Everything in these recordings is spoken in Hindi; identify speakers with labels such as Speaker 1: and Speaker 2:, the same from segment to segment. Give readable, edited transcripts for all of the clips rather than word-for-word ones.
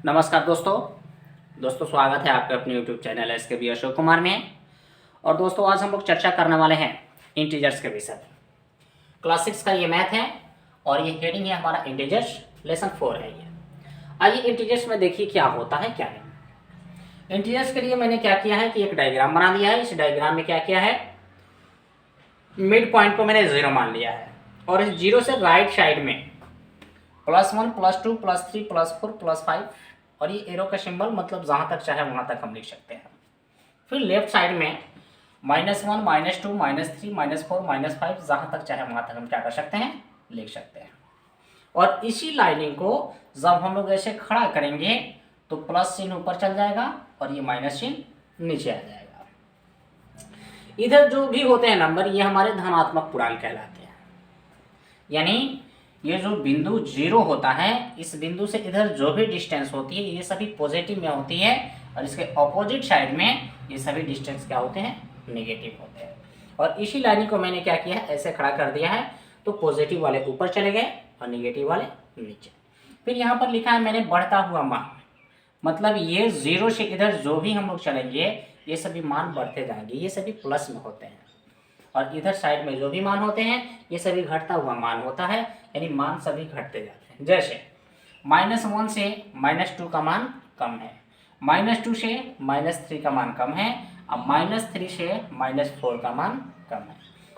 Speaker 1: नमस्कार दोस्तों स्वागत है आपके अपने YouTube channel SK B Ashok Kumar में। और दोस्तों आज हम लोग चर्चा करने वाले हैं इंटीजर्स के विषय में। क्लास 6 का ये मैथ है और ये हेडिंग है हमारा इंटीजर्स, लेसन 4 है ये। आइए इंटीजर्स में देखिए क्या होता है क्या नहीं। इंटीजर्स के लिए मैंने क्या किया है कि एक डायग्राम बना दिया है। इस डायग्राम में क्या किया है, मिड पॉइंट को मैंने 0 मान लिया है और इस 0 से राइट साइड में +1 +2 +3 +4 +5 और ये एरो का सिंबल मतलब जहाँ तक चाहे वहाँ तक हम लिख सकते हैं। फिर लेफ्ट साइड में -1 -2 -3 -4 -5 जहाँ तक चाहे वहाँ तक हम क्या कर सकते हैं, लिख सकते हैं। और इसी लाइनिंग को जब हम लोग ऐसे खड़ा करेंगे तो प्लस चिन्ह ऊपर चल जाएगा और ये माइनस चिन्ह नीचे आ जाएगा। इधर जो भी होते हैं नंबर ये हमारे धनात्मक पूर्णांक कहलाते हैं। यानी ये जो बिंदु 0 होता है, इस बिंदु से इधर जो भी डिस्टेंस होती है ये सभी पॉजिटिव में होती है और इसके ऑपोजिट साइड में ये सभी डिस्टेंस क्या होते हैं, नेगेटिव होते हैं। और इसी लाइन को मैंने क्या किया है, ऐसे खड़ा कर दिया है तो पॉजिटिव वाले ऊपर चले गए और नेगेटिव वाले नीचे। फिर यहाँ पर लिखा है मैंने बढ़ता हुआ मान, मतलब ये 0 से इधर जो भी हम लोग चलेंगे ये सभी मान बढ़ते जाएंगे, ये सभी प्लस में होते हैं। और इधर साइड में जो भी मान होते हैं ये सभी घटता हुआ मान होता है, यानी मान सभी घटते जाते हैं। जैसे -1 से -2 का मान कम है, -2 से -3 का मान कम है, अब -3 से -4 का मान कम है।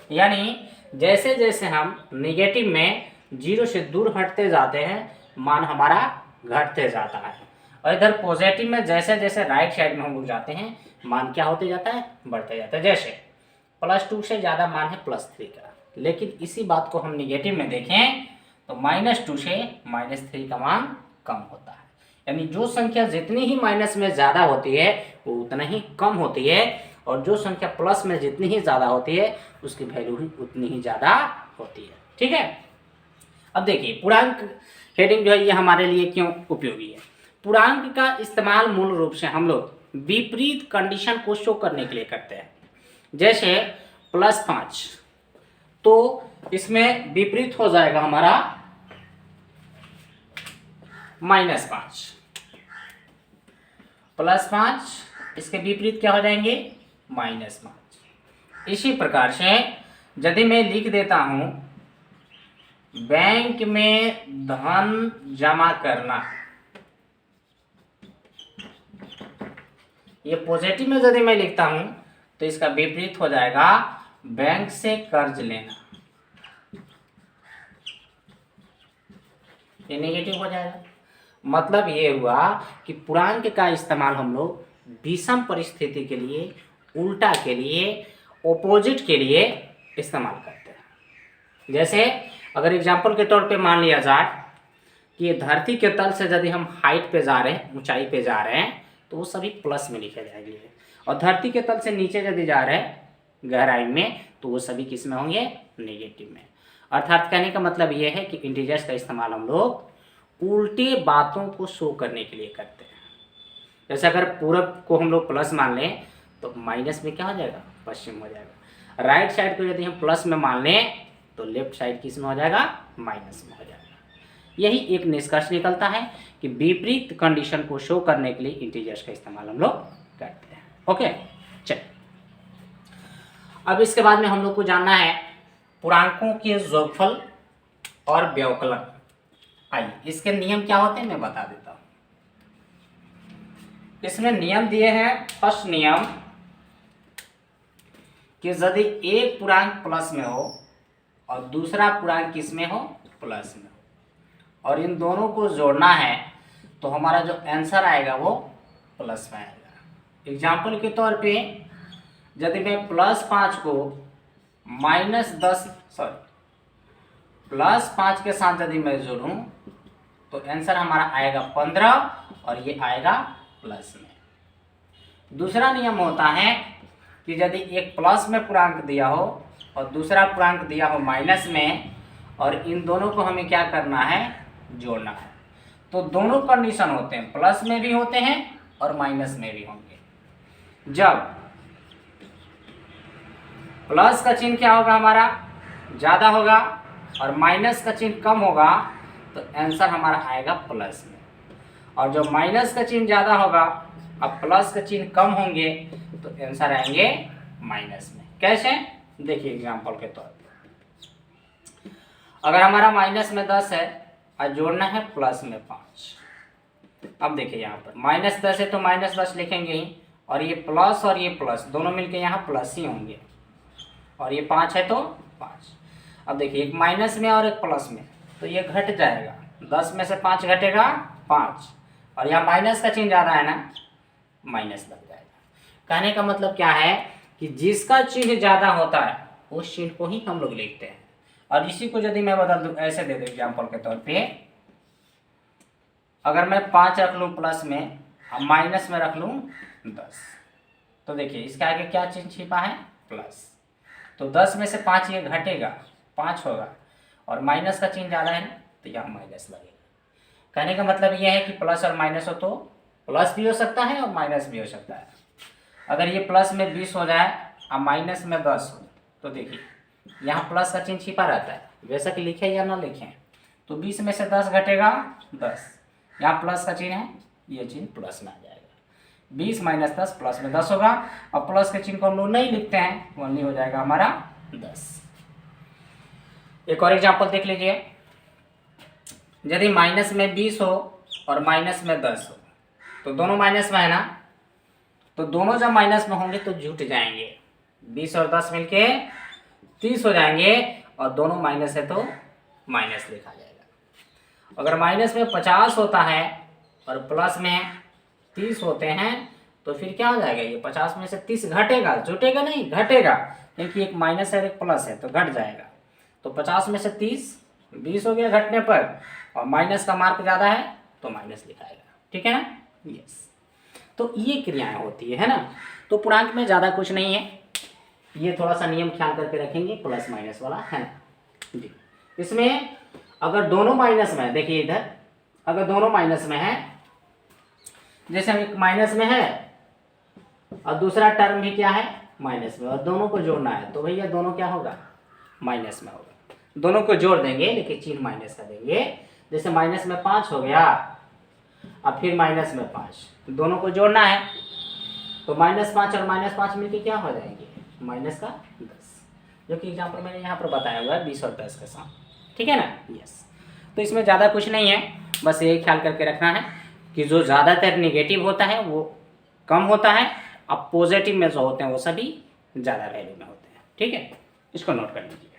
Speaker 1: यानी जैसे जैसे हम निगेटिव में 0 से दूर हटते जाते हैं मान हमारा घटते जाता है। और इधर पॉजिटिव में जैसे जैसे राइट साइड में हम लोग जाते हैं मान क्या होते जाता है, बढ़ते जाता है। जैसे +2 से ज़्यादा मान है +3 का, लेकिन इसी बात को हम निगेटिव में देखें तो -2 से -3 का मान कम होता है। यानी जो संख्या जितनी ही माइनस में ज़्यादा होती है वो उतना ही कम होती है, और जो संख्या प्लस में जितनी ही ज़्यादा होती है उसकी वैल्यू ही उतनी ही ज़्यादा होती है। ठीक है, अब देखिए पूर्णांक हेडिंग जो है ये हमारे लिए क्यों उपयोगी है। पूर्णांक का इस्तेमाल मूल रूप से हम लोग विपरीत कंडीशन को शो करने के लिए करते हैं। जैसे +5 तो इसमें विपरीत हो जाएगा हमारा -5, +5 इसके विपरीत क्या हो जाएंगे, -5। इसी प्रकार से यदि मैं लिख देता हूं बैंक में धन जमा करना, ये पॉजिटिव में यदि मैं लिखता हूं तो इसका विपरीत हो जाएगा बैंक से कर्ज लेना, ये नेगेटिव हो जाएगा। मतलब ये हुआ कि पूर्णांक का इस्तेमाल हम लोग विषम परिस्थिति के लिए, उल्टा के लिए, ऑपोजिट के लिए इस्तेमाल करते हैं। जैसे अगर एग्जांपल के तौर पे मान लिया जाए कि धरती के तल से यदि हम हाइट पे जा रहे हैं, ऊंचाई पे जा रहे हैं तो वो सभी प्लस में लिखे जाएंगे, और धरती के तल से नीचे यदि जा रहे हैं गहराई में तो वो सभी किस में होंगे, नेगेटिव में। अर्थात कहने का मतलब ये है कि इंटीजर्स का इस्तेमाल हम लोग उल्टे बातों को शो करने के लिए करते हैं। जैसे अगर पूरब को हम लोग प्लस मान लें तो माइनस में क्या हो जाएगा, पश्चिम हो जाएगा। राइट साइड को यदि हम प्लस में मान लें तो लेफ्ट साइड किस में हो जाएगा, माइनस में हो जाएगा। यही एक निष्कर्ष निकलता है कि विपरीत कंडीशन को शो करने के लिए इंटीजर्स का इस्तेमाल हम लोग करते हैं। ओके, चल अब इसके बाद में हम लोग को जानना है पूर्णांकों के जोगफल और व्यवकलन। आइए इसके नियम क्या होते हैं मैं बता देता हूं। इसमें नियम दिए हैं। फर्स्ट नियम कि यदि एक पूर्णांक प्लस में हो और दूसरा पूर्णांक किस में हो, प्लस में हो, और इन दोनों को जोड़ना है तो हमारा जो आंसर आएगा वो प्लस में आएगा। एग्जाम्पल के तौर पे यदि मैं +5 को +5 के साथ यदि मैं जोड़ूं तो आंसर हमारा आएगा 15 और ये आएगा प्लस में। दूसरा नियम होता है कि यदि एक प्लस में पूर्णांक दिया हो और दूसरा पूर्णांक दिया हो माइनस में, और इन दोनों को हमें क्या करना है, जोड़ना है, तो दोनों कंडीशन होते हैं, प्लस में भी होते हैं और माइनस में भी होंगे। जब प्लस का चिन्ह क्या होगा, हमारा ज़्यादा होगा और माइनस का चिन्ह कम होगा तो आंसर हमारा आएगा प्लस में। और जो माइनस का चिन्ह ज़्यादा होगा, अब प्लस का चिन्ह कम होंगे तो आंसर आएंगे माइनस में। कैसे? देखिए एग्जाम्पल के तौर पे, अगर हमारा माइनस में 10 है और जोड़ना है प्लस में 5। अब देखिए यहाँ पर -10 है तो -10 लिखेंगे ही, और ये प्लस दोनों मिलके यहाँ प्लस ही होंगे, और ये 5 है तो 5। अब देखिए एक माइनस में और एक प्लस में, तो ये घट जाएगा, 10 में से 5 घटेगा 5, और यहाँ माइनस का चिन्ह ज़्यादा है ना, माइनस लग जाएगा। कहने का मतलब क्या है कि जिसका चिन्ह ज़्यादा होता है उस चिन्ह को ही हम लोग लिखते हैं। और इसी को यदि मैं बदल दूँ, ऐसे दे दूँ एग्जाम्पल के तौर पे, अगर मैं 5 रख लूँ प्लस में और माइनस में रख लूँ 10, तो देखिए इसके आगे क्या चिन्ह छिपा है, प्लस। तो 10 में से 5 ये घटेगा, 5 होगा, और माइनस का चिन्ह ज़्यादा है ना, तो यहाँ माइनस लगेगा। कहने का मतलब ये है कि प्लस और माइनस हो तो प्लस भी हो सकता है और माइनस भी हो सकता है। अगर ये प्लस में 20 हो जाए और माइनस में 10 हो, तो देखिए यहाँ प्लस का चिन्ह छिपा रहता है, वैसा कि लिखें या ना लिखें, तो 20 में से 10 घटेगा 10, यहाँ प्लस का चिन्ह है, ये चिन्ह प्लस में आ जाएगा। 20 माइनस 10 प्लस में 10 होगा, और प्लस के चिन्ह को हम लोग नहीं लिखते हैं, ओनली हो जाएगा हमारा 10। एक और एग्जाम्पल देख लीजिए, यदि माइनस में 20 हो और माइनस में 10 हो, तो दोनों माइनस में है ना, तो दोनों जब माइनस में होंगे तो जुट जाएंगे, 20 और 10 मिलके 30 हो जाएंगे, और दोनों माइनस है तो माइनस लिखा जाएगा। अगर माइनस में 50 होता है और प्लस में 30 होते हैं, तो फिर क्या हो जाएगा, ये 50 में से 30 घटेगा, जुटेगा नहीं, घटेगा, क्योंकि एक माइनस है और एक प्लस है तो घट जाएगा। तो 50 में से 30 20 हो गया घटने पर, और माइनस का मार्क ज़्यादा है तो माइनस लिखाएगा। ठीक है ना, यस। तो ये क्रियाएं होती है ना। तो पूर्णांक में ज़्यादा कुछ नहीं है, ये थोड़ा सा नियम ख्याल करके रखेंगे, प्लस माइनस वाला है ना जी। इसमें अगर दोनों माइनस में है, देखिए इधर अगर दोनों माइनस में है, जैसे हम एक माइनस में है और दूसरा टर्म भी क्या है, माइनस में, और दोनों को जोड़ना है, तो भैया दोनों क्या होगा, माइनस में होगा। दोनों को जोड़ देंगे लेकिन चिन्ह माइनस का देंगे। जैसे माइनस में 5 हो गया, अब फिर माइनस में 5, दोनों को जोड़ना है, तो -5 और -5 मिलके क्या हो जाएंगे, माइनस का 10, जो कि एग्जाम्पल मैंने यहाँ पर बताया हुआ है 20 और 10 के साथ। ठीक है ना, यस। तो इसमें ज़्यादा कुछ नहीं है, बस यही ख्याल करके रखना है कि जो ज़्यादातर निगेटिव होता है वो कम होता है, अब पॉजिटिव में जो होते हैं वो सभी ज़्यादा वैल्यू में होते हैं। ठीक है, इसको नोट कर लीजिए।